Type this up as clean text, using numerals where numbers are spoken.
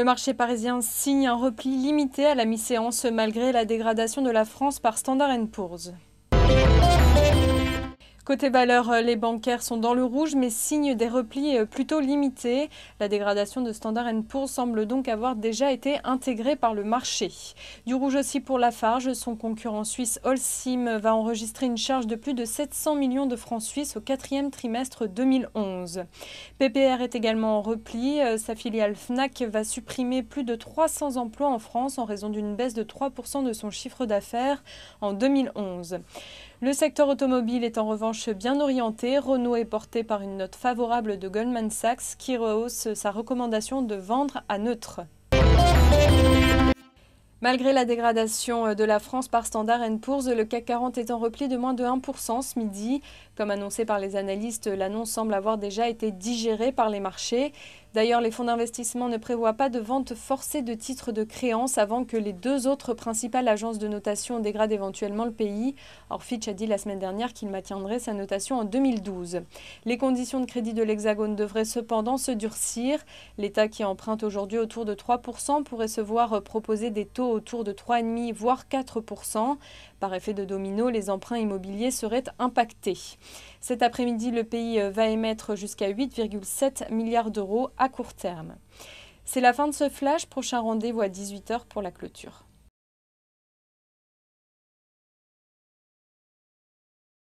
Le marché parisien signe un repli limité à la mi-séance malgré la dégradation de la France par Standard & Poor's. Côté valeurs, les bancaires sont dans le rouge mais signent des replis plutôt limités. La dégradation de Standard & Poor's semble donc avoir déjà été intégrée par le marché. Du rouge aussi pour Lafarge, son concurrent suisse Holcim va enregistrer une charge de plus de 700 millions de francs suisses au quatrième trimestre 2011. PPR est également en repli, sa filiale Fnac va supprimer plus de 300 emplois en France en raison d'une baisse de 3% de son chiffre d'affaires en 2011. Le secteur automobile est en revanche bien orienté. Renault est porté par une note favorable de Goldman Sachs qui rehausse sa recommandation de vendre à neutre. Malgré la dégradation de la France par Standard & Poor's, le CAC 40 est en repli de moins de 1% ce midi. Comme annoncé par les analystes, l'annonce semble avoir déjà été digérée par les marchés. D'ailleurs, les fonds d'investissement ne prévoient pas de vente forcée de titres de créances avant que les deux autres principales agences de notation dégradent éventuellement le pays. Or, Fitch a dit la semaine dernière qu'il maintiendrait sa notation en 2012. Les conditions de crédit de l'Hexagone devraient cependant se durcir. L'État qui emprunte aujourd'hui autour de 3% pourrait se voir proposer des taux autour de 3,5 voire 4%. Par effet de domino, les emprunts immobiliers seraient impactés. Cet après-midi, le pays va émettre jusqu'à 8,7 milliards d'euros à court terme. C'est la fin de ce flash. Prochain rendez-vous à 18 h pour la clôture.